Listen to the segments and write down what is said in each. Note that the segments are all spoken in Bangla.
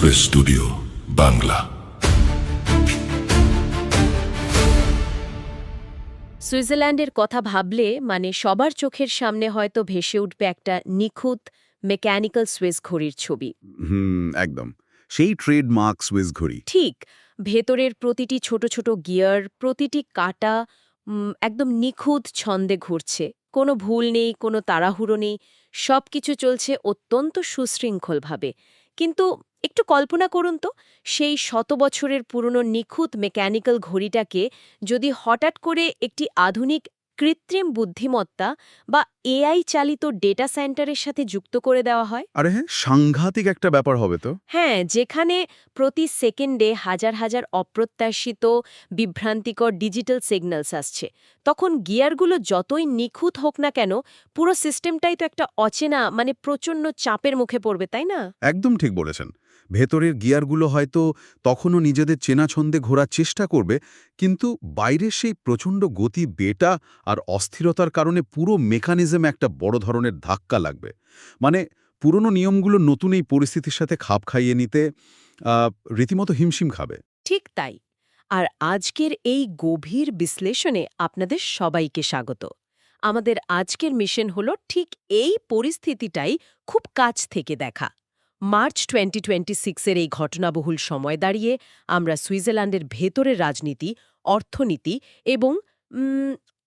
Suez studio Bangla. সুইজারল্যান্ডের কথা ভাবলে সবার চোখের সামনে হয়তো ভেসে উঠবে একটা নিখুঁত মেকানিক্যাল সুইস ঘড়ির ছবি। একদম সেই ট্রেডমার্ক সুইস ঘড়ি। ঠিক, ভেতরের প্রতিটি ছোট ছোট গিয়ার, প্রতিটি কাটা একদম নিখুঁত ছন্দে ঘুরছে। কোনো ভুল নেই, কোনো তাড়াহুড়ো নেই, সবকিছু চলছে অত্যন্ত সুশৃঙ্খলভাবে। কিন্তু একটু কল্পনা করুন তো, সেই শত বছরের পুরনো নিখুঁত মেকানিক্যাল ঘড়িটাকে যদি হঠাৎ করে একটি আধুনিক কৃত্রিম বুদ্ধিমত্তা বা এআই চালিত ডেটা সেন্টারের সাথে যুক্ত করে দেওয়া হয়। আরে হ্যাঁ, সাংঘাতিক একটা ব্যাপার হবে তো। হ্যাঁ, যেখানে প্রতি সেকেন্ডে হাজার হাজার অপ্রত্যাশিত বিভ্রান্তিকর ডিজিটাল সিগন্যালস আসছে, তখন গিয়ারগুলো যতই নিখুঁত হোক না কেন, পুরো সিস্টেমটাই তো একটা অচেনা প্রচণ্ড চাপের মুখে পড়বে, তাই না? একদম ঠিক বলেছেন। ভেতরের গিয়ারগুলো হয়তো তখনও নিজেদের চেনা ছন্দে ঘোরার চেষ্টা করবে, কিন্তু বাইরের সেই প্রচণ্ড গতি, বেটা আর অস্থিরতার কারণে পুরো মেকানিজমে একটা বড় ধরনের ধাক্কা লাগবে। পুরনো নিয়মগুলো নতুন এই পরিস্থিতির সাথে খাপ খাইয়ে নিতে রীতিমতো হিমশিম খাবে। ঠিক তাই। আর আজকের এই গভীর বিশ্লেষণে আপনাদের সবাইকে স্বাগত। আমাদের আজকের মিশন হলো ঠিক এই পরিস্থিতিটাই খুব কাছ থেকে দেখা। মার্চ 2026-এর এই ঘটনাবহুল সময় দাঁড়িয়ে আমরা সুইজারল্যান্ডের ভেতরের রাজনীতি, অর্থনীতি এবং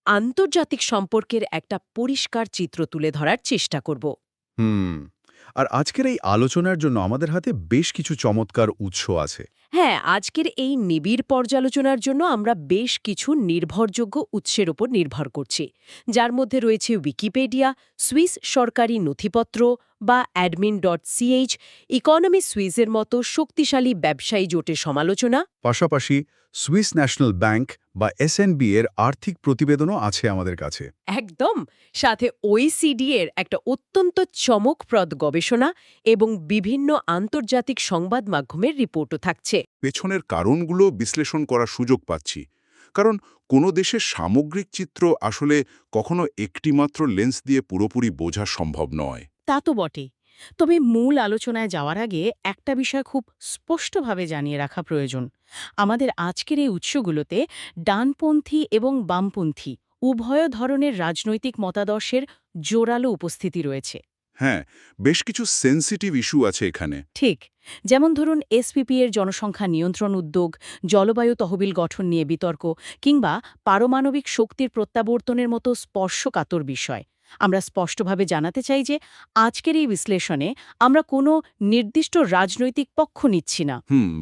আন্তর্জাতিক সম্পর্কের একটা পরিষ্কার চিত্র তুলে ধরার চেষ্টা করব। হুম আর আজকের এই আলোচনার জন্য আমাদের হাতে বেশ কিছু চমৎকার উৎস আছে। হ্যাঁ, আজকের এই নিবিড় পর্যালোচনার জন্য আমরা বেশ কিছু নির্ভরযোগ্য উৎসের উপর নির্ভর করছি, যার মধ্যে রয়েছে উইকিপিডিয়া, সুইস সরকারি নথিপত্র বা admin.ch, ইকোনমি সুইসের মতো শক্তিশালী ব্যবসায়ী জোটের সমালোচনা। পাশাপাশি সুইস ন্যাশনাল ব্যাংক বা এসএনবি এর আর্থিক প্রতিবেদনও আছে আমাদের কাছে। একদম, সাথে OECD এর একটা অত্যন্ত চমকপ্রদ গবেষণা এবং বিভিন্ন আন্তর্জাতিক সংবাদ মাধ্যমের রিপোর্টও থাকছে। পেছনের কারণগুলো বিশ্লেষণ করার সুযোগ পাচ্ছি, কারণ কোনো দেশের সামগ্রিক চিত্র আসলে কখনো একটিমাত্র লেন্স দিয়ে পুরোপুরি বোঝা সম্ভব নয়। তা তো বটেই। তবে মূল আলোচনায় যাওয়ার আগে একটা বিষয় খুব স্পষ্টভাবে জানিয়ে রাখা প্রয়োজন। আমাদের আজকের এই উৎসগুলোতে ডানপন্থী এবং বামপন্থী উভয় ধরনের রাজনৈতিক মতাদর্শের জোরালো উপস্থিতি রয়েছে। হ্যাঁ, বেশ কিছু সেন্সিটিভ ইস্যু আছে এখানে। ঠিক, যেমন ধরুন এসপিপি এর জনসংখ্যা নিয়ন্ত্রণ উদ্যোগ, জলবায়ু তহবিল গঠন নিয়ে বিতর্ক, কিংবা পারমাণবিক শক্তির প্রত্যাবর্তনের মতো স্পর্শকাতর বিষয়। আমরা স্পষ্টভাবে জানাতে চাই যে আজকের এই বিশ্লেষণে আমরা কোনো নির্দিষ্ট রাজনৈতিক পক্ষ নিচ্ছি না।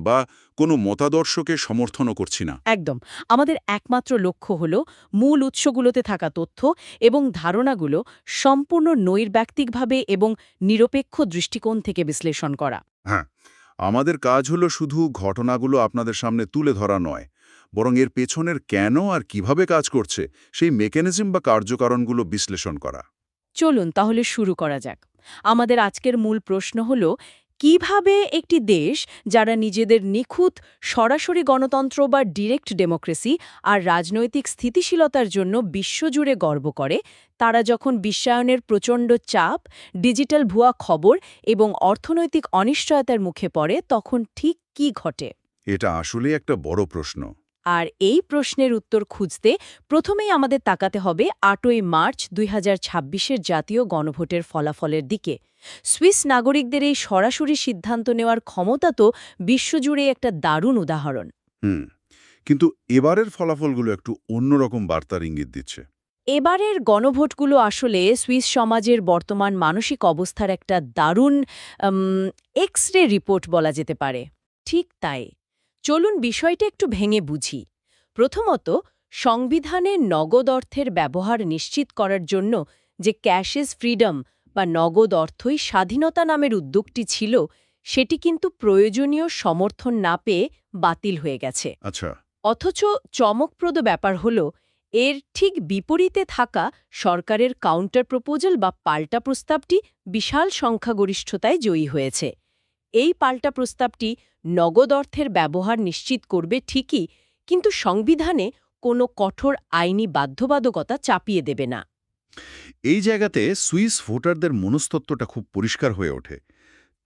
বা কোনো মতাদর্শকে সমর্থনও করছি না। একদম, আমাদের একমাত্র লক্ষ্য হল মূল উৎসগুলোতে থাকা তথ্য এবং ধারণাগুলো সম্পূর্ণ নৈর্ব্যক্তিকভাবে এবং নিরপেক্ষ দৃষ্টিকোণ থেকে বিশ্লেষণ করা। হ্যাঁ, আমাদের কাজ হলো শুধু ঘটনাগুলো আপনাদের সামনে তুলে ধরা নয়, বরং এর পেছনের কেন আর কিভাবে কাজ করছে সেই মেকানিজম বা কার্যকারণগুলো বিশ্লেষণ করা। চলুন তাহলে শুরু করা যাক। আমাদের আজকের মূল প্রশ্ন হল, কিভাবে একটি দেশ যারা নিজেদের নিখুঁত সরাসরি গণতন্ত্র বা ডিরেক্ট ডেমোক্রেসি আর রাজনৈতিক স্থিতিশীলতার জন্য বিশ্বজুড়ে গর্ব করে, তারা যখন বিশ্বায়নের প্রচণ্ড চাপ, ডিজিটাল ভুয়া খবর এবং অর্থনৈতিক অনিশ্চয়তার মুখে পড়ে, তখন ঠিক কী ঘটে? এটা আসলেই একটা বড় প্রশ্ন। আর এই প্রশ্নের উত্তর খুঁজতে প্রথমেই আমাদের তাকাতে হবে ৮ই মার্চ ২০২৬-এর জাতীয় গণভোটের ফলাফলের দিকে। সুইস নাগরিকদের এই সরাসরি সিদ্ধান্ত নেওয়ার ক্ষমতা তো বিশ্বজুড়ে একটা দারুণ উদাহরণ। কিন্তু এবারের ফলাফলগুলো একটু অন্যরকম বার্তার ইঙ্গিত দিচ্ছে। এবারের গণভোটগুলো আসলে সুইস সমাজের বর্তমান মানসিক অবস্থার একটা দারুণ এক্স-রে রিপোর্ট বলা যেতে পারে। ঠিক তাই, চলুন বিষয়টা একটু ভেঙে বুঝি। প্রথমত, সংবিধানে নগদ অর্থের ব্যবহার নিশ্চিত করার জন্য যে ক্যাশেস ফ্রিডম বা নগদ অর্থই স্বাধীনতা নামের উদ্যোগটি ছিল, সেটি কিন্তু প্রয়োজনীয় সমর্থন না পেয়ে বাতিল হয়ে গেছে। আচ্ছা। অথচ চমকপ্রদ ব্যাপার হল, এর ঠিক বিপরীতে থাকা সরকারের কাউন্টার প্রপোজাল বা পাল্টা প্রস্তাবটি বিশাল সংখ্যাগরিষ্ঠতায় জয়ী হয়েছে। এই পাল্টা প্রস্তাবটি নগদ অর্থের ব্যবহার নিশ্চিত করবে ঠিকই, কিন্তু সংবিধানে কোনো কঠোর আইনি বাধ্যবাধকতা চাপিয়ে দেবে না। এই জায়গাতে সুইস ভোটারদের মনস্তত্ত্বটা খুব পরিষ্কার হয়ে ওঠে।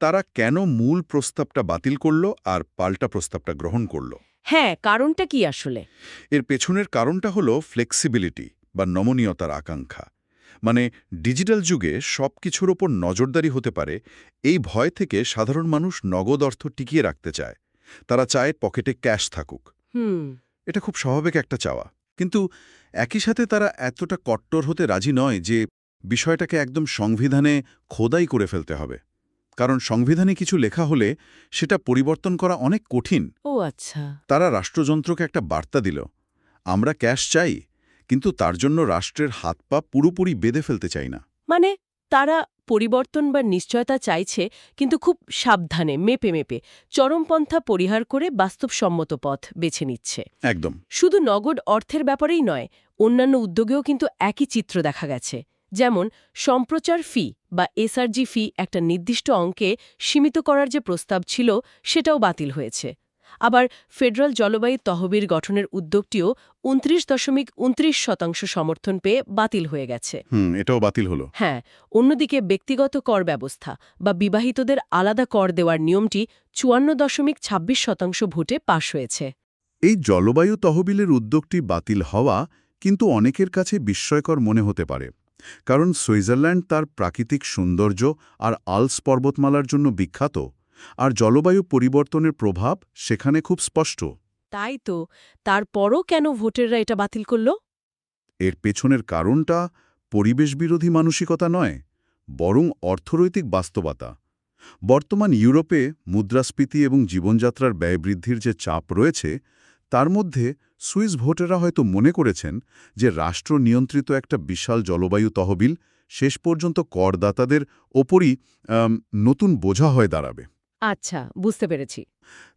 তারা কেন মূল প্রস্তাবটা বাতিল করল আর পাল্টা প্রস্তাবটা গ্রহণ করল? হ্যাঁ, কারণটা কি আসলে? এর পেছনের কারণটা হলো ফ্লেক্সিবিলিটি বা নমনীয়তার আকাঙ্ক্ষা। মানে ডিজিটাল যুগে সব কিছুর ওপর নজরদারি হতে পারে, এই ভয় থেকে সাধারণ মানুষ নগদ অর্থ টিকিয়ে রাখতে চায়। তারা চায় পকেটে ক্যাশ থাকুক। এটা খুব স্বাভাবিক একটা চাওয়া। কিন্তু একই সাথে তারা এতটা কট্টর হতে রাজি নয় যে বিষয়টাকে একদম সংবিধানে খোদাই করে ফেলতে হবে। কারণ সংবিধানে কিছু লেখা হলে সেটা পরিবর্তন করা অনেক কঠিন। ও আচ্ছা। তারা রাষ্ট্রযন্ত্রকে একটা বার্তা দিল, আমরা ক্যাশ চাই, কিন্তু তার জন্য রাষ্ট্রের হাত পা পুরোপুরি বেঁধে ফেলতে চাই না। মানে তারা পরিবর্তন বা নিশ্চয়তা চাইছে, কিন্তু খুব সাবধানে, মেপে মেপে, চরমপন্থা পরিহার করে বাস্তবসম্মত পথ বেছে নিচ্ছে। একদম। শুধু নগদ অর্থের ব্যাপারেই নয়, অন্যান্য উদ্যোগেও কিন্তু একই চিত্র দেখা গেছে। যেমন সম্প্রচার ফি বা এসআরজি ফি একটা নির্দিষ্ট অঙ্কে সীমিত করার যে প্রস্তাব ছিল সেটাও বাতিল হয়েছে। আবার ফেডারেল জলবায়ু তহবিল গঠনের উদ্যোগটিও 29.29% সমর্থন পেয়ে বাতিল হয়ে গেছে। এটাও বাতিল হলো। হ্যাঁ, অন্যদিকে ব্যক্তিগত কর ব্যবস্থা বা বিবাহিতদের আলাদা কর দেওয়ার নিয়মটি 54.26% ভোটে পাশ হয়েছে। এই জলবায়ু তহবিলের উদ্যোগটি বাতিল হওয়া কিন্তু অনেকের কাছে বিস্ময়কর মনে হতে পারে। কারণ সুইজারল্যান্ড তার প্রাকৃতিক সৌন্দর্য আর আল্পস পর্বতমালার জন্য বিখ্যাত, আর জলবায়ু পরিবর্তনের প্রভাব সেখানে খুব স্পষ্ট। তাই তো, তারপরও কেন ভোটাররা এটা বাতিল করল? এর পেছনের কারণটা পরিবেশবিরোধী মানসিকতা নয়, বরং অর্থনৈতিক বাস্তবতা। বর্তমান ইউরোপে মুদ্রাস্ফীতি এবং জীবনযাত্রার ব্যয় বৃদ্ধির যে চাপ রয়েছে, তার মধ্যে সুইস ভোটাররা হয়তো মনে করেছেন যে রাষ্ট্র নিয়ন্ত্রিত একটা বিশাল জলবায়ু তহবিল শেষ পর্যন্ত করদাতাদের ওপরই নতুন বোঝা হয়ে দাঁড়াবে। আচ্ছা, বুঝতে পেরেছি।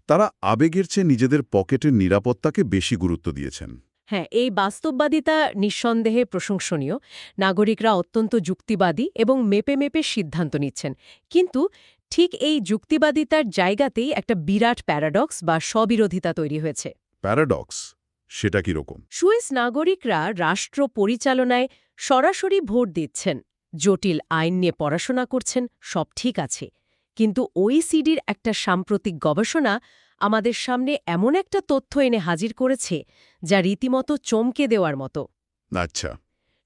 তারা আবেগের চেয়ে নিজেদের পকেটের নিরাপত্তাকে বেশি গুরুত্ব দিয়েছেন। হ্যাঁ, এই বাস্তববাদিতা নিঃসন্দেহে প্রশংসনীয়। নাগরিকরা অত্যন্ত যুক্তিবাদী এবং মেপে মেপে সিদ্ধান্ত নিচ্ছেন। কিন্তু ঠিক এই যুক্তিবাদিতার জায়গাতেই একটা বিরাট প্যারাডক্স বা স্ববিরোধিতা তৈরি হয়েছে। প্যারাডক্স সেটা কীরকম? সুইস নাগরিকরা রাষ্ট্র পরিচালনায় সরাসরি ভোট দিচ্ছেন, জটিল আইন নিয়ে পড়াশোনা করছেন, সব ঠিক আছে। কিন্তু ওইসিডির একটা সাম্প্রতিক গবেষণা আমাদের সামনে এমন একটা তথ্য এনে হাজির করেছে যা রীতিমতো চমকে দেওয়ার মতো। আচ্ছা।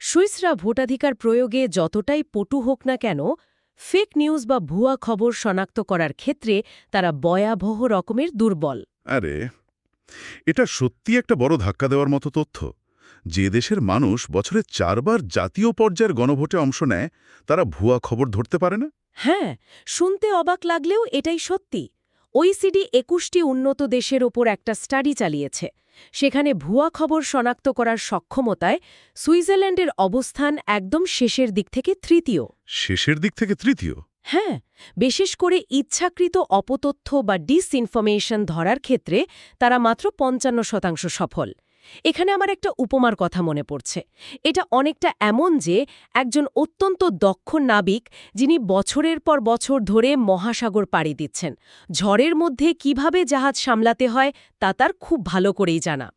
সুইসরা ভোটাধিকার প্রয়োগে যতটাই পটু হোক না কেন, ফেক নিউজ বা ভুয়া খবর শনাক্ত করার ক্ষেত্রে তারা ভয়াবহ রকমের দুর্বল। আরে, এটা সত্যি একটা বড় ধাক্কা দেওয়ার মতো তথ্য। যে দেশের মানুষ বছরে 4 বার জাতীয় পর্যায়ের গণভোটে অংশ নেয়, তারা ভুয়া খবর ধরতে পারে না? হ্যাঁ, শুনতে অবাক লাগলেও এটাই সত্যি। ওইসিডি 21টি উন্নত দেশের ওপর একটা স্টাডি চালিয়েছে। সেখানে ভুয়া খবর শনাক্ত করার সক্ষমতায় সুইজারল্যান্ডের অবস্থান একদম শেষের দিক থেকে তৃতীয়। শেষের দিক থেকে তৃতীয়? হ্যাঁ, বিশেষ করে ইচ্ছাকৃত অপতথ্য বা ডিসইনফরমেশন ধরার ক্ষেত্রে তারা মাত্র 55% সফল। এখানে আমার একটা উপমার কথা মনে পড়ছে। এটা অনেকটা এমন যে একজন অত্যন্ত দক্ষ নাবিক, যিনি বছরের পর বছর ধরে মহাসাগর পাড়ি দিচ্ছেন, ঝড়ের মধ্যে কিভাবে জাহাজ সামলাতে হয় তা তার খুব ভালো করেই জানা।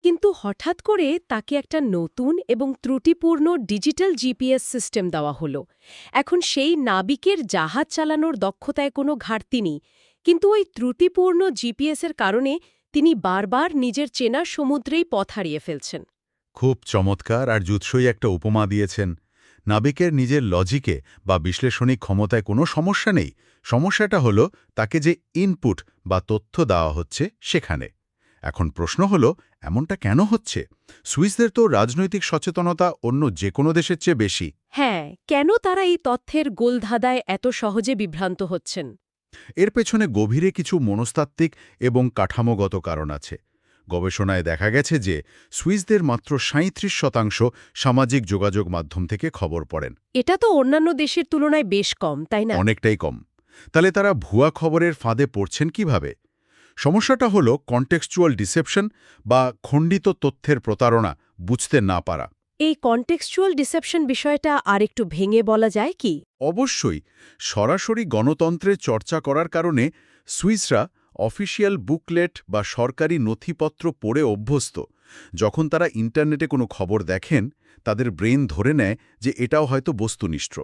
কিন্তু হঠাৎ করে তাকে একটা নতুন এবং ত্রুটিপূর্ণ ডিজিটাল জিপিএস সিস্টেম দেওয়া হলো। এখন সেই নাবিকের জাহাজ চালানোর দক্ষতায় কোনো ঘাটতি নেই, কিন্তু ওই ত্রুটিপূর্ণ জিপিএসের কারণে তিনি বারবার নিজের চেনা সমুদ্রেই পথ হারিয়ে ফেলছেন। খুব চমৎকার আর জুৎসই একটা উপমা দিয়েছেন। নাবিকের নিজের লজিকে বা বিশ্লেষণিক ক্ষমতায় কোনো সমস্যা নেই, সমস্যাটা হলো তাকে যে ইনপুট বা তথ্য দেওয়া হচ্ছে সেখানে। এখন প্রশ্ন হলো, এমনটা কেন হচ্ছে? সুইসদের তো রাজনৈতিক সচেতনতা অন্য যে কোনো দেশের চেয়ে বেশি। হ্যাঁ, কেন তারা এই তথ্যের গোলধাঁধায় এত সহজে বিভ্রান্ত হচ্ছেন? এর পেছনে গভীরে কিছু মনস্তাত্ত্বিক এবং কাঠামোগত কারণ আছে। গবেষণায় দেখা গেছে যে সুইসদের মাত্র 37% সামাজিক যোগাযোগ মাধ্যম থেকে খবর পড়েন। এটা তো অন্যান্য দেশের তুলনায় বেশ কম, তাই না? অনেকটাই কম। তাহলে তারা ভুয়া খবরের ফাঁদে পড়ছেন কিভাবে? সমস্যাটা হলো কনটেক্সচুয়াল ডিসেপশন বা খণ্ডিত তথ্যের প্রতারণা, বুঝতে না পারা। এই কনটেক্সচুয়াল ডিসেপশন বিষয়টা আরেকটু ভেঙে বলা যায় কি? অবশ্যই। সরাসরি গণতন্ত্রের চর্চা করার কারণে সুইসরা অফিসিয়াল বুকলেট বা সরকারি নথিপত্র পড়ে অভ্যস্ত। যখন তারা ইন্টারনেটে কোনো খবর দেখেন, তাদের ব্রেন ধরে নেয় যে এটাও হয়তো বস্তুনিষ্ঠ।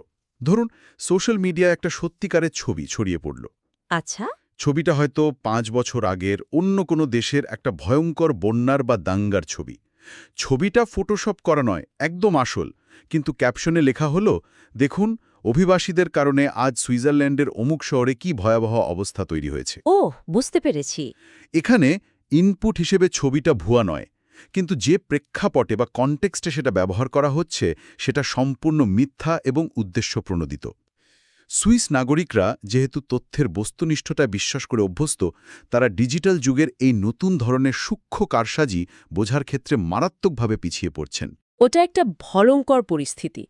ধরুন সোশ্যাল মিডিয়ায় একটা সত্যিকারের ছবি ছড়িয়ে পড়ল। আচ্ছা, ছবিটা হয়তো 5 বছর আগের অন্য কোনো দেশের একটা ভয়ঙ্কর বন্যার বা দাঙ্গার ছবি। ছবিটা ফটোশপ করা নয়, একদম আসল, কিন্তু ক্যাপশনে লেখা হলো, দেখুন অভিবাসীদের কারণে আজ সুইজারল্যান্ডের অমুক শহরে কি ভয়াবহ অবস্থা তৈরি হয়েছে। ও বুঝতে পেরেছি। এখানে ইনপুট হিসেবে ছবিটা ভুয়া নয়, কিন্তু যে প্রেক্ষাপটে বা কনটেক্সটে সেটা ব্যবহার করা হচ্ছে সেটা সম্পূর্ণ মিথ্যা এবং উদ্দেশ্যপ্রণোদিত। সুইস নাগরিকরা যেহেতু তথ্যের বস্তুনিষ্ঠতায় বিশ্বাস করে অভ্যস্ত, তারা ডিজিটাল যুগের এই নতুন ধরনের সূক্ষ্ম কারসাজি বোঝার ক্ষেত্রে মারাত্মকভাবে পিছিয়ে পড়ছেন। ওটা একটা ভয়ঙ্কর পরিস্থিতি,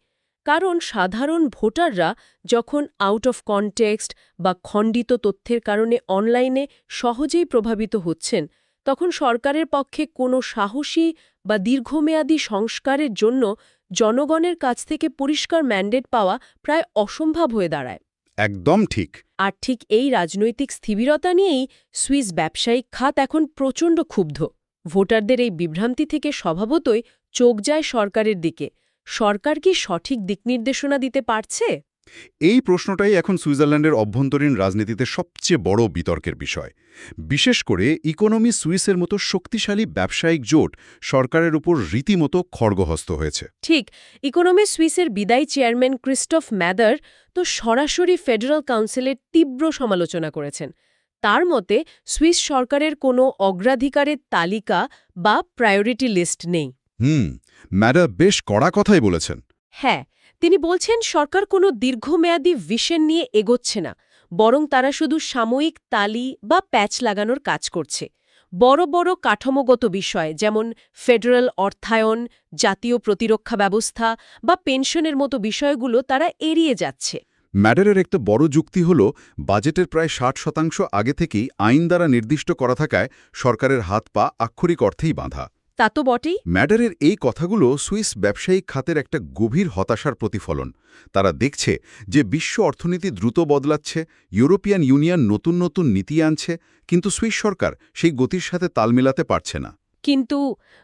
কারণ সাধারণ ভোটাররা যখন আউট অফ কনটেক্সট বা খণ্ডিত তথ্যের কারণে অনলাইনে সহজেই প্রভাবিত হচ্ছেন, তখন সরকারের পক্ষে কোনো সাহসী বা দীর্ঘমেয়াদী সংস্কারের জন্য জনগণের কাছ থেকে পরিষ্কার ম্যান্ডেট পাওয়া প্রায় অসম্ভব হয়ে দাঁড়ায়। একদম ঠিক। আর ঠিক এই রাজনৈতিক স্থিবিরতা নিয়েই সুইস ব্যবসায়িক খাত এখন প্রচণ্ড ক্ষুব্ধ। ভোটারদের এই বিভ্রান্তি থেকে স্বভাবতই চোখ যায় সরকারের দিকে। সরকার কি সঠিক দিকনির্দেশনা দিতে পারছে? এই প্রশ্নটাই এখন সুইজারল্যান্ডের অভ্যন্তরীণ রাজনীতিতে সবচেয়ে বড় বিতর্কের বিষয়। বিশেষ করে ইকোনমি সুইসের মতো শক্তিশালী ব্যবসায়িক জোট সরকারের উপর রীতিমতো খড়গহস্ত হয়েছে। ঠিক, ইকোনমি সুইসের বিদায়ী চেয়ারম্যান ক্রিস্টফ ম্যাদার তো সরাসরি ফেডারেল কাউন্সিলের তীব্র সমালোচনা করেছেন। তার মতে সুইস সরকারের কোনো অগ্রাধিকারের তালিকা বা প্রায়োরিটি লিস্ট নেই। ম্যাডার বেশ কড়া কথাই বলেছেন। হ্যাঁ, তিনি বলছেন সরকার কোনো দীর্ঘমেয়াদী ভিশন নিয়ে এগোচ্ছে না, বরং তারা শুধু সাময়িক তালি বা প্যাচ লাগানোর কাজ করছে। বড় বড় কাঠামোগত বিষয় যেমন ফেডারেল অর্থায়ন, জাতীয় প্রতিরক্ষা ব্যবস্থা বা পেনশনের মতো বিষয়গুলো তারা এড়িয়ে যাচ্ছে। ম্যাডারের একটা বড় যুক্তি হল বাজেটের প্রায় 60% আগে থেকেই আইন দ্বারা নির্দিষ্ট করা থাকায় সরকারের হাত পা আক্ষরিক অর্থেই বাঁধা। তা তো বটেই। ম্যাডারের এই কথাগুলো সুইস ব্যবসায়িক খাতের একটা গভীর হতাশার প্রতিফলন। তারা দেখছে যে বিশ্ব অর্থনীতি দ্রুত বদলাচ্ছে, ইউরোপিয়ান ইউনিয়ন নতুন নতুন নীতি আনছে, কিন্তু সুইস সরকার সেই গতির সাথে তাল মেলাতে পারছে না। কিন্তু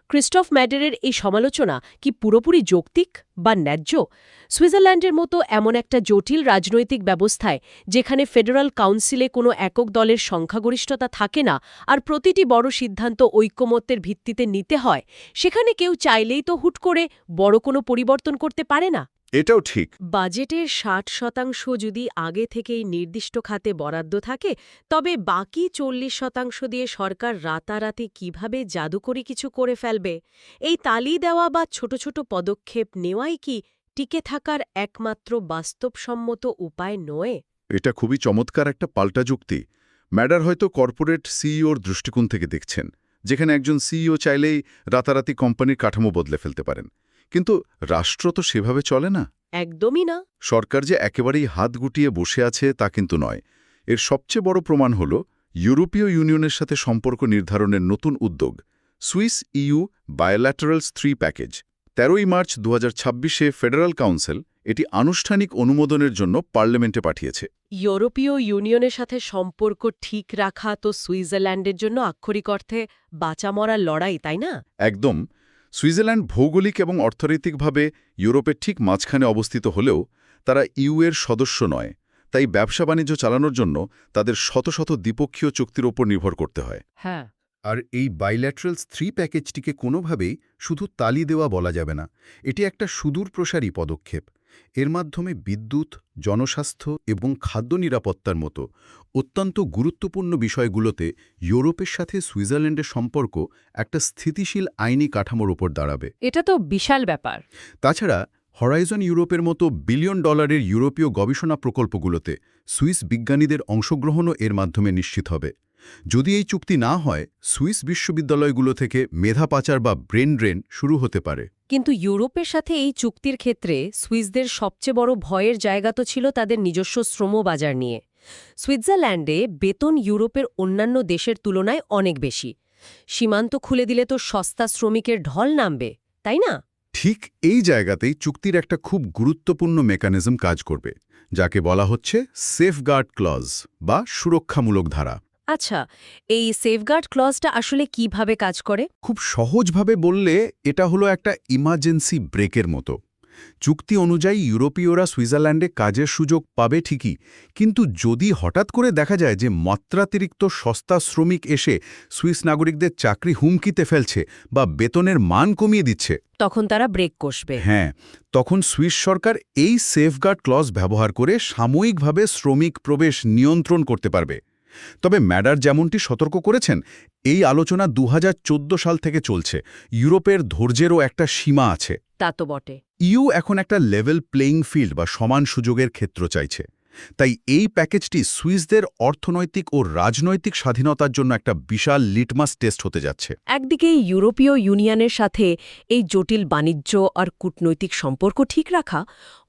ক্রিস্টফ ম্যাডারের এই সমালোচনা কি পুরোপুরি যৌক্তিক বা ন্যায্য? সুইজারল্যান্ডের মতো এমন একটা জটিল রাজনৈতিক ব্যবস্থায়, যেখানে ফেডারাল কাউন্সিলে কোনো একক দলের সংখ্যাগরিষ্ঠতা থাকে না আর প্রতিটি বড় সিদ্ধান্ত ঐকমত্যের ভিত্তিতে নিতে হয়, সেখানে কেউ চাইলেই তো হুট করে বড় কোনো পরিবর্তন করতে পারে না। এটাও ঠিক। বাজেটের 60% যদি আগে থেকেই নির্দিষ্ট খাতে বরাদ্দ থাকে, তবে বাকি 40% দিয়ে সরকার রাতারাতি কিভাবে জাদুকরি কিছু করে ফেলবে? এই তালি দেওয়া বা ছোট ছোট পদক্ষেপ নেওয়াই কি টিকে থাকার একমাত্র বাস্তবসম্মত উপায় নয়? এটা খুবই চমৎকার একটা পাল্টা যুক্তি। ম্যাডার হয়তো কর্পোরেট সিইওর দৃষ্টিকোণ থেকে দেখছেন, যেখানে একজন সিইও চাইলেই রাতারাতি কোম্পানির কাঠামো বদলে ফেলতে পারেন। কিন্তু রাষ্ট্র তো সেভাবে চলে না। একদমই না। সরকার যে একেবারেই হাত গুটিয়ে বসে আছে তা কিন্তু নয়। এর সবচেয়ে বড় প্রমাণ হল ইউরোপীয় ইউনিয়নের সাথে সম্পর্ক নির্ধারণের নতুন উদ্যোগ, সুইস ইউ বায়োল্যাটারালস 3 প্যাকেজ। 13ই মার্চ 2026-এ ফেডারাল কাউন্সিল এটি আনুষ্ঠানিক অনুমোদনের জন্য পার্লামেন্টে পাঠিয়েছে। ইউরোপীয় ইউনিয়নের সাথে সম্পর্ক ঠিক রাখা তো সুইজারল্যান্ডের জন্য আক্ষরিক অর্থে বাঁচা মরার লড়াই, তাই না? একদম। সুইজারল্যান্ড ভৌগোলিক এবং অর্থনৈতিকভাবে ইউরোপের ঠিক মাঝখানে অবস্থিত হলেও তারা ইউ-এর সদস্য নয়, তাই ব্যবসা বাণিজ্য চালানোর জন্য তাদের শত শত দ্বিপক্ষীয় চুক্তির ওপর নির্ভর করতে হয়। হ্যাঁ। আর এই বাইল্যাটারালস 3 প্যাকেজটিকে কোনোভাবেই শুধু তালি দেওয়া বলা যাবে না। এটি একটা সুদূরপ্রসারী পদক্ষেপ। এর মাধ্যমে বিদ্যুৎ, জনস্বাস্থ্য এবং খাদ্য নিরাপত্তার মতো অত্যন্ত গুরুত্বপূর্ণ বিষয়গুলোতে ইউরোপের সাথে সুইজারল্যান্ডের সম্পর্ক একটা স্থিতিশীল আইনি কাঠামোর ওপর দাঁড়াবে। এটা তো বিশাল ব্যাপার। তাছাড়া হরাইজন ইউরোপের মতো বিলিয়ন ডলারের ইউরোপীয় গবেষণা প্রকল্পগুলোতে সুইস বিজ্ঞানীদের অংশগ্রহণও এর মাধ্যমে নিশ্চিত হবে। যদি এই চুক্তি না হয়, সুইস বিশ্ববিদ্যালয়গুলো থেকে মেধা পাচার বা ব্রেন ড্রেন শুরু হতে পারে। কিন্তু ইউরোপের সাথে এই চুক্তির ক্ষেত্রে সুইসদের সবচেয়ে বড় ভয়ের জায়গা তো ছিল তাদের নিজস্ব শ্রমবাজার নিয়ে। সুইজারল্যান্ডে বেতন ইউরোপের অন্যান্য দেশের তুলনায় অনেক বেশি। সীমান্ত খুলে দিলে তো সস্তা শ্রমিকের ঢল নামবে, তাই না? ঠিক এই জায়গাতেই চুক্তির একটা খুব গুরুত্বপূর্ণ মেকানিজম কাজ করবে, যাকে বলা হচ্ছে সেফগার্ড ক্লজ বা সুরক্ষামূলক ধারা। আচ্ছা, এই সেফগার্ড ক্লজটা আসলে কিভাবে কাজ করে? খুব সহজভাবে বললে এটা হলো একটা ইমার্জেন্সি ব্রেকের মতো। চুক্তি অনুযায়ী ইউরোপীয়রা সুইজারল্যান্ডে কাজের সুযোগ পাবে ঠিকই, কিন্তু যদি হঠাৎ করে দেখা যায় যে মাত্রাতিরিক্ত সস্তা শ্রমিক এসে সুইস নাগরিকদের চাকরি হুমকিতে ফেলছে বা বেতনের মান কমিয়ে দিচ্ছে, তখন তারা ব্রেক কষবে। হ্যাঁ, তখন সুইস সরকার এই সেফগার্ড ক্লজ ব্যবহার করে সাময়িকভাবে শ্রমিক প্রবেশ নিয়ন্ত্রণ করতে পারবে। তবে ম্যাডার যেমনটি সতর্ক করেছেন, এই আলোচনা 2014 সাল থেকে চলছে। ইউরোপের ধৈর্যেরও একটা সীমা আছে। তা তো বটে। ইউ এখন একটা লেভেল প্লেইং ফিল্ড বা সমান সুযোগের ক্ষেত্র চাইছে। তাই এই প্যাকেজটি সুইসদের অর্থনৈতিক ও রাজনৈতিক স্বাধীনতার জন্য একটা বিশাল লিটমাস টেস্ট হতে যাচ্ছে। একদিকে ইউরোপীয় ইউনিয়নের সাথে এই জটিল বাণিজ্য আর কূটনৈতিক সম্পর্ক ঠিক রাখা,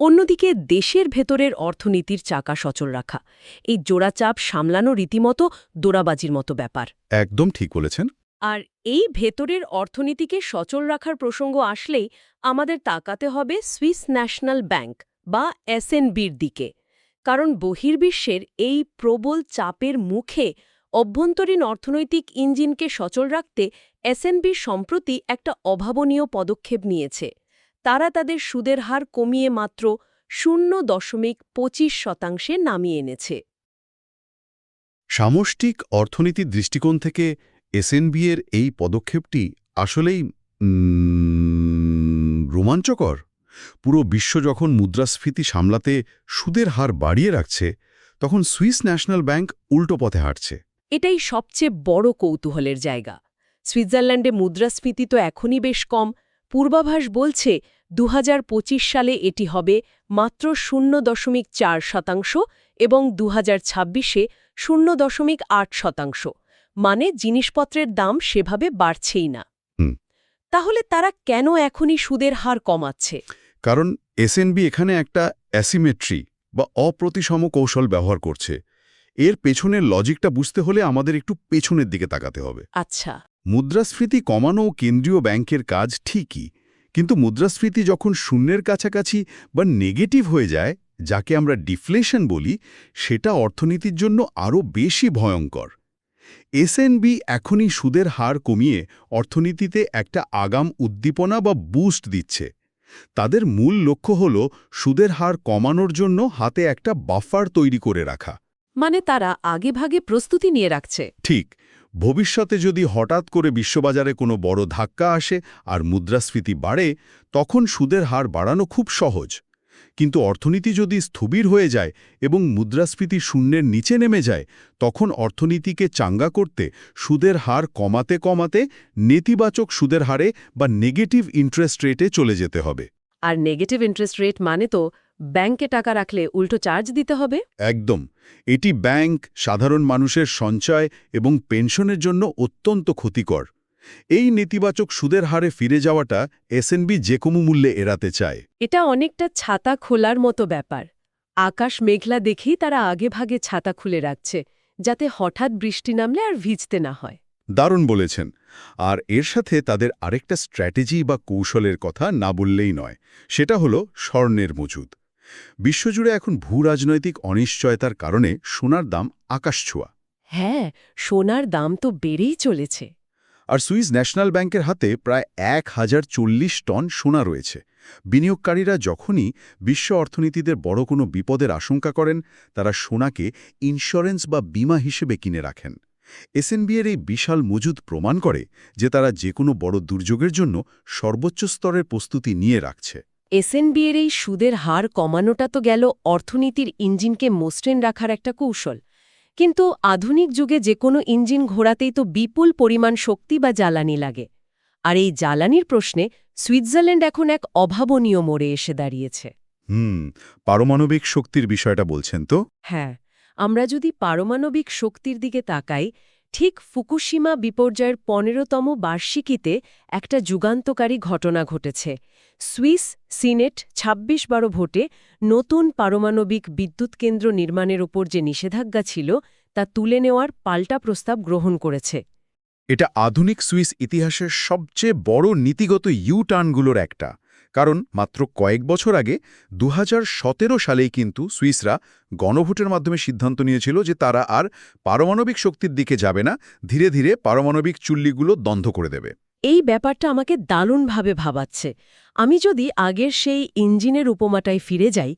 অন্যদিকে দেশের ভেতরের অর্থনীতির চাকা সচল রাখা। এই জোড়াচাপ সামলানো রীতিমতো দোরাবাজির মতো ব্যাপার। একদম ঠিক বলেছেন। আর এই ভেতরের অর্থনীতিকে সচল রাখার প্রসঙ্গ আসলেই আমাদের তাকাতে হবে সুইস ন্যাশনাল ব্যাংক বা এসএনবির দিকে। কারণ বহির্বিশ্বের এই প্রবল চাপের মুখে অভ্যন্তরীণ অর্থনৈতিক ইঞ্জিনকে সচল রাখতে এসএনবি সম্প্রতি একটা অভাবনীয় পদক্ষেপ নিয়েছে। তারা তাদের সুদের হার কমিয়ে মাত্র 0.25% নামিয়ে এনেছে। সামষ্টিক অর্থনীতির দৃষ্টিকোণ থেকে এসএনবি এর এই পদক্ষেপটি আসলেই রোমাঞ্চকর। পুরো বিশ্ব যখন মুদ্রাস্ফীতি সামলাতে সুদের হার বাড়িয়ে রাখছে, তখন সুইস ন্যাশনাল ব্যাংক উল্টো পথে হাঁটছে। এটাই সবচেয়ে বড় কৌতূহলের জায়গা। সুইজারল্যান্ডে মুদ্রাস্ফীতি তো এখনই বেশ কম। পূর্বাভাস বলছে 2025 সালে এটি হবে মাত্র 0.4% এবং 2026-এ 0.8%। মানে জিনিসপত্রের দাম সেভাবে বাড়ছেই না। তাহলে তারা কেন এখনই সুদের হার কমাচ্ছে? কারণ এসএনবি এখানে একটা অ্যাসিমেট্রি বা অপ্রতিসম কৌশল ব্যবহার করছে। এর পেছনের লজিকটা বুঝতে হলে আমাদের একটু পেছনের দিকে তাকাতে হবে। আচ্ছা। মুদ্রাস্ফীতি কমানো কেন্দ্রীয় ব্যাংকের কাজ ঠিকই, কিন্তু মুদ্রাস্ফীতি যখন শূন্যের কাছাকাছি বা নেগেটিভ হয়ে যায়, যাকে আমরা ডিফ্লেশন বলি, সেটা অর্থনীতির জন্য আরও বেশি ভয়ঙ্কর। এসএনবি এখনই সুদের হার কমিয়ে অর্থনীতিতে একটা আগাম উদ্দীপনা বা বুস্ট দিচ্ছে। তাদের মূল লক্ষ্য হল সুদের হার কমানোর জন্য হাতে একটা বাফার তৈরি করে রাখা। মানে তারা আগেভাগে প্রস্তুতি নিয়ে রাখছে। ঠিক, ভবিষ্যতে যদি হঠাৎ করে বিশ্ববাজারে কোনো বড় ধাক্কা আসে আর মুদ্রাস্ফীতি বাড়ে, তখন সুদের হার বাড়ানো খুব সহজ। কিন্তু অর্থনীতি যদি স্থবির হয়ে যায় এবং মুদ্রাস্ফীতি শূন্যের নিচে নেমে যায়, তখন অর্থনীতিকে চাঙ্গা করতে সুদের হার কমাতে কমাতে নেতিবাচক সুদের হারে বা নেগেটিভ ইন্টারেস্ট রেটে চলে যেতে হবে। আর নেগেটিভ ইন্টারেস্ট রেট মানে তো ব্যাংকে টাকা রাখলে উল্টো চার্জ দিতে হবে। একদম। এটি ব্যাংক, সাধারণ মানুষের সঞ্চয় এবং পেনশনের জন্য অত্যন্ত ক্ষতিকর। এই নেতিবাচক সুদের হারে ফিরে যাওয়াটা এসএনবি যে কোনো মূল্যে এড়াতে চায়। এটা অনেকটা ছাতা খোলার মতো ব্যাপার। আকাশ মেঘলা দেখেই তারা আগেভাগে ছাতা খুলে রাখছে, যাতে হঠাৎ বৃষ্টি নামলে আর ভিজতে না হয়। দারুণ বলেছেন। আর এর সাথে তাদের আরেকটা স্ট্র্যাটেজি বা কৌশলের কথা না বললেই নয়, সেটা হলো স্বর্ণের মজুদ। বিশ্বজুড়ে এখন ভূরাজনৈতিক অনিশ্চয়তার কারণে সোনার দাম আকাশছোঁয়া। হ্যাঁ, সোনার দাম তো বেড়েই চলেছে। আর সুইস ন্যাশনাল ব্যাংকের হাতে প্রায় 1040 টন সোনা রয়েছে। বিনিয়োগকারীরা যখনই বিশ্ব অর্থনীতিতে বড় কোনো বিপদের আশঙ্কা করেন, তারা সোনাকে ইন্স্যুরেন্স বা বীমা হিসেবে কিনে রাখেন। এসএনবি এর এই বিশাল মজুদ প্রমাণ করে যে তারা যে কোনো বড় দুর্যোগের জন্য সর্বোচ্চ স্তরের প্রস্তুতি নিয়ে রাখছে। এসএনবি এর এই সুদের হার কমানোটা তো গেল অর্থনীতির ইঞ্জিনকে মসৃণ রাখার একটা কৌশল। কিন্তু আধুনিক যুগে যে কোনো ইঞ্জিন ঘোরাতেই তো বিপুল পরিমাণ শক্তি বা জ্বালানি লাগে। আর এই জ্বালানির প্রশ্নে সুইজারল্যান্ড এখন এক অভাবনীয় মোড়ে এসে দাঁড়িয়েছে। পারমাণবিক শক্তির বিষয়টা বলছেন তো? হ্যাঁ, আমরা যদি পারমাণবিক শক্তির দিকে তাকাই, ঠিক ফুকুশিমা বিপর্যয়ের 15তম বার্ষিকীতে একটা যুগান্তকারী ঘটনা ঘটেছে। সুইস সিনেট 26-12 ভোটে নতুন পারমাণবিক বিদ্যুৎ কেন্দ্র নির্মাণের ওপর যে নিষেধাজ্ঞা ছিল তা তুলে নেওয়ার পাল্টা প্রস্তাব গ্রহণ করেছে। এটা আধুনিক সুইস ইতিহাসের সবচেয়ে বড় নীতিগত ইউ-টার্নগুলোর একটা। কারণ মাত্র কয়েক বছর আগে 2017 সালেই কিন্তু সুইসরা গণভোটের মাধ্যমে সিদ্ধান্ত নিয়েছিল যে তারা আর পারমাণবিক শক্তির দিকে যাবে না, ধীরে ধীরে পারমাণবিক চুল্লিগুলো বন্ধ করে দেবে। এই ব্যাপারটা আমাকে দারুণভাবে ভাবাচ্ছে। আমি যদি আগের সেই ইঞ্জিনের উপমাটায় ফিরে যাই,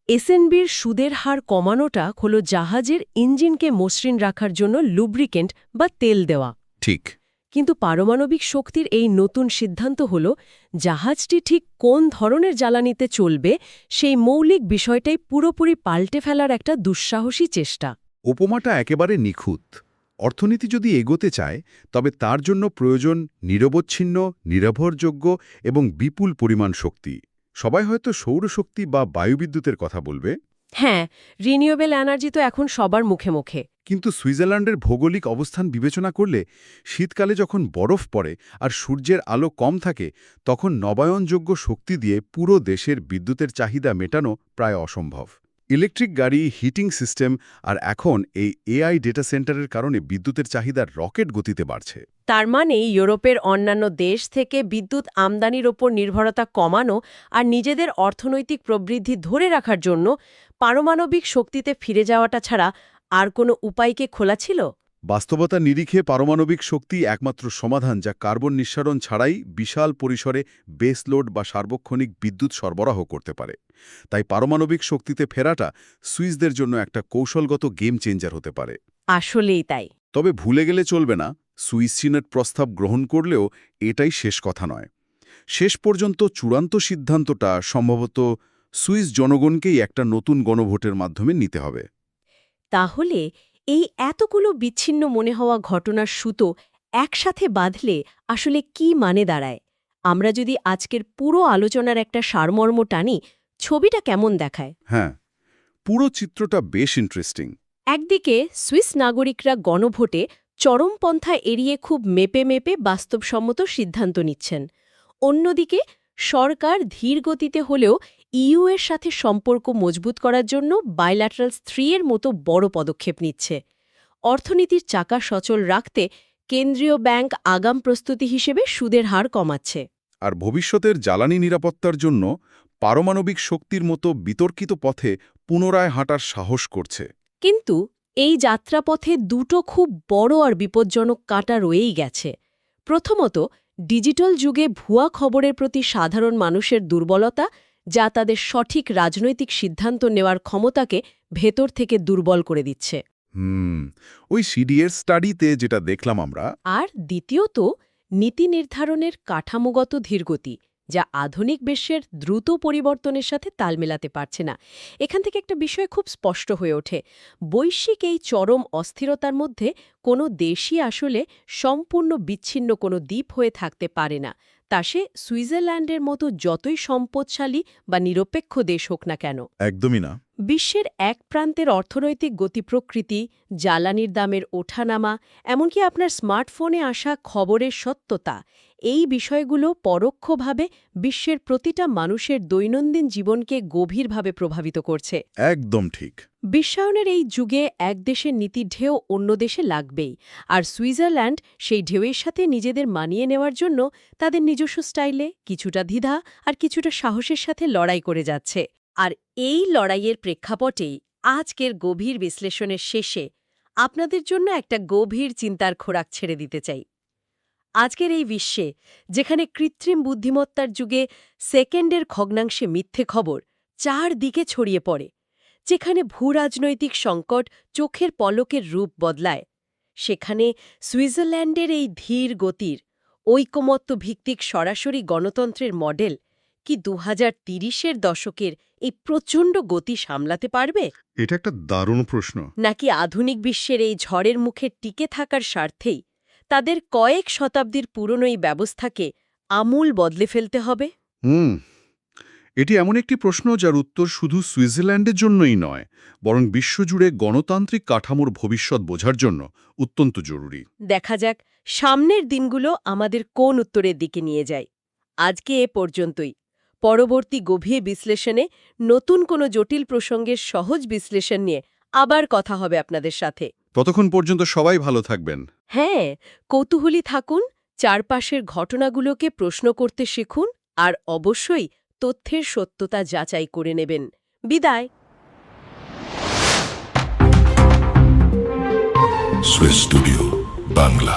এসএনবির সুদের হার কমানোটা হলো জাহাজের ইঞ্জিনকে মসৃণ রাখার জন্য লুব্রিকেন্ট বা তেল দেওয়া। ঠিক। কিন্তু পারমাণবিক শক্তির এই নতুন সিদ্ধান্ত হল জাহাজটি ঠিক কোন ধরনের জ্বালানিতে চলবে সেই মৌলিক বিষয়টাই পুরোপুরি পাল্টে ফেলার একটা দুঃসাহসী চেষ্টা। উপমাটা একেবারে নিখুঁত। অর্থনীতি যদি এগোতে চায় তবে তার জন্য প্রয়োজন নিরবচ্ছিন্ন, নির্ভরযোগ্য এবং বিপুল পরিমাণ শক্তি। সবাই হয়তো সৌরশক্তি বা বায়ুবিদ্যুতের কথা বলবে, হ্যাঁ, রিনিউয়েবল এনার্জি তো এখন সবার মুখে মুখে। কিন্তু সুইজারল্যান্ডের ভৌগোলিক অবস্থান বিবেচনা করলে শীতকালে যখন বরফ পড়ে আর সূর্যের আলো কম থাকে তখন নবায়নযোগ্য শক্তি দিয়ে পুরো দেশের বিদ্যুতের চাহিদা মেটানো প্রায় অসম্ভব। ইলেকট্রিক গাড়ি, হিটিং সিস্টেম আর এখন এই এআই ডেটা সেন্টারের কারণে বিদ্যুতের চাহিদা রকেট গতিতে বাড়ছে। তার মানে ইউরোপের অন্যান্য দেশ থেকে বিদ্যুৎ আমদানির ওপর নির্ভরতা কমানো আর নিজেদের অর্থনৈতিক প্রবৃদ্ধি ধরে রাখার জন্য পারমাণবিক শক্তিতে ফিরে যাওয়াটা ছাড়া আর কোনো উপায়কে খোলা ছিল? বাস্তবতা নিরিখে পারমাণবিক শক্তি একমাত্র সমাধান যা কার্বন নিঃসরণ ছাড়াই বিশাল পরিসরে বেস লোড বা সার্বক্ষণিক বিদ্যুৎ সরবরাহ করতে পারে। তাই পারমাণবিক শক্তিতে ফেরাটা সুইসদের জন্য একটা কৌশলগত গেম চেঞ্জার হতে পারে। আসলেই তাই। তবে ভুলে গেলে চলবে না, সুইস চীনের প্রস্তাব গ্রহণ করলেও এটাই শেষ কথা নয়। শেষ পর্যন্ত চূড়ান্ত সিদ্ধান্তটা সম্ভবত সুইস জনগণকেই একটা নতুন গণভোটের মাধ্যমে নিতে হবে। তাহলে এই এতগুলো বিচ্ছিন্ন মনে হওয়া ঘটনার সুতো একসাথে বাঁধলে আসলে কি মানে দাঁড়ায়? আমরা যদি আজকের পুরো আলোচনার একটা সারমর্ম টানি, ছবিটা কেমন দেখায়? হ্যাঁ, পুরো চিত্রটা বেশ ইন্টারেস্টিং। একদিকে সুইস নাগরিকরা গণভোটে চরমপন্থা এড়িয়ে খুব মেপে মেপে বাস্তবসম্মত সিদ্ধান্ত নিচ্ছেন। অন্যদিকে সরকার ধীর গতিতে হলেও ইইউ এর সাথে সম্পর্ক মজবুত করার জন্য বাইল্যাটারাল 3 এর মতো বড় পদক্ষেপ নিচ্ছে। অর্থনীতির চাকা সচল রাখতে কেন্দ্রীয় ব্যাংক আগাম প্রস্তুতি হিসেবে সুদের হার কমাচ্ছে। আর ভবিষ্যতের জ্বালানি নিরাপত্তার জন্য পারমাণবিক শক্তির মতো বিতর্কিত পথে পুনরায় হাঁটার সাহস করছে। কিন্তু এই যাত্রাপথে দুটো খুব বড় আর বিপজ্জনক কাঁটা রয়েই গেছে। প্রথমত, ডিজিটাল যুগে ভুয়া খবরের প্রতি সাধারণ মানুষের দুর্বলতা, যা তাদের সঠিক রাজনৈতিক সিদ্ধান্ত নেওয়ার ক্ষমতাকে ভেতর থেকে দুর্বল করে দিচ্ছে। ওই সিডিএর স্টাডিতে যেটা দেখলাম আমরা। আর দ্বিতীয়ত, নীতি নির্ধারণের কাঠামোগত ধীরগতি, যা আধুনিক বিশ্বের দ্রুত পরিবর্তনের সাথে তাল মেলাতে পারছে না। এখান থেকে একটা বিষয় খুব স্পষ্ট হয়ে ওঠে, বৈশ্বিক এই চরম অস্থিরতার মধ্যে কোনো দেশই আসলে সম্পূর্ণ বিচ্ছিন্ন কোনো দ্বীপ হয়ে থাকতে পারে না, তা সে সুইজারল্যান্ডের মতো যতই সম্পদশালী বা নিরপেক্ষ দেশ হোক না কেন। একদমই না। বিশ্বের এক প্রান্তের অর্থনৈতিক গতিপ্রকৃতি, জ্বালানির দামের ওঠানামা, এমনকি আপনার স্মার্টফোনে আসা খবরের সত্যতা, এই বিষয়গুলো পরোক্ষভাবে বিশ্বের প্রতিটা মানুষের দৈনন্দিন জীবনকে গভীরভাবে প্রভাবিত করছে। একদম ঠিক। বিশ্বায়নের এই যুগে এক দেশের নীতির ঢেউ অন্য দেশে লাগবেই, আর সুইজারল্যান্ড সেই ঢেউয়ের সাথে নিজেদের মানিয়ে নেওয়ার জন্য তাদের নিজস্ব স্টাইলে কিছুটা দ্বিধা আর কিছুটা সাহসের সাথে লড়াই করে যাচ্ছে। আর এই লড়াইয়ের প্রেক্ষাপটেই আজকের গভীর বিশ্লেষণের শেষে আপনাদের জন্য একটা গভীর চিন্তার খোরাক ছেড়ে দিতে চাই। আজকের এই বিশ্বে, যেখানে কৃত্রিম বুদ্ধিমত্তার যুগে সেকেন্ডের ভগ্নাংশে মিথ্যে খবর চারদিকে ছড়িয়ে পড়ে, যেখানে ভূরাজনৈতিক সংকট চোখের পলকের রূপ বদলায়, সেখানে সুইজারল্যান্ডের এই ধীর গতির, ঐকমত্য ভিত্তিক সরাসরি গণতন্ত্রের মডেল কি 2030-এর দশকের এই প্রচণ্ড গতি সামলাতে পারবে? এটা একটা দারুণ প্রশ্ন। নাকি আধুনিক বিশ্বের এই ঝড়ের মুখে টিকে থাকার স্বার্থেই তাদের কয়েক শতাব্দীর পুরনো এই ব্যবস্থাকে আমূল বদলে ফেলতে হবে? এটি এমন একটি প্রশ্ন যার উত্তর শুধু সুইজারল্যান্ডের জন্যই নয়, বরং বিশ্বজুড়ে গণতান্ত্রিক কাঠামোর ভবিষ্যৎ বোঝার জন্য অত্যন্ত জরুরি। দেখা যাক সামনের দিনগুলো আমাদের কোন উত্তরের দিকে নিয়ে যায়। আজকে এ পর্যন্তই। পরবর্তী গভীর বিশ্লেষণে নতুন কোনো জটিল প্রসঙ্গের সহজ বিশ্লেষণ নিয়ে আবার কথা হবে আপনাদের সাথে। ততক্ষণ পর্যন্ত সবাই ভালো থাকবেন। হ্যাঁ, কৌতূহলী থাকুন, চারপাশের ঘটনাগুলোকে প্রশ্ন করতে শিখুন, আর অবশ্যই তথ্যের সত্যতা যাচাই করে নেবেন। বিদায়। Swiss studio Bangla.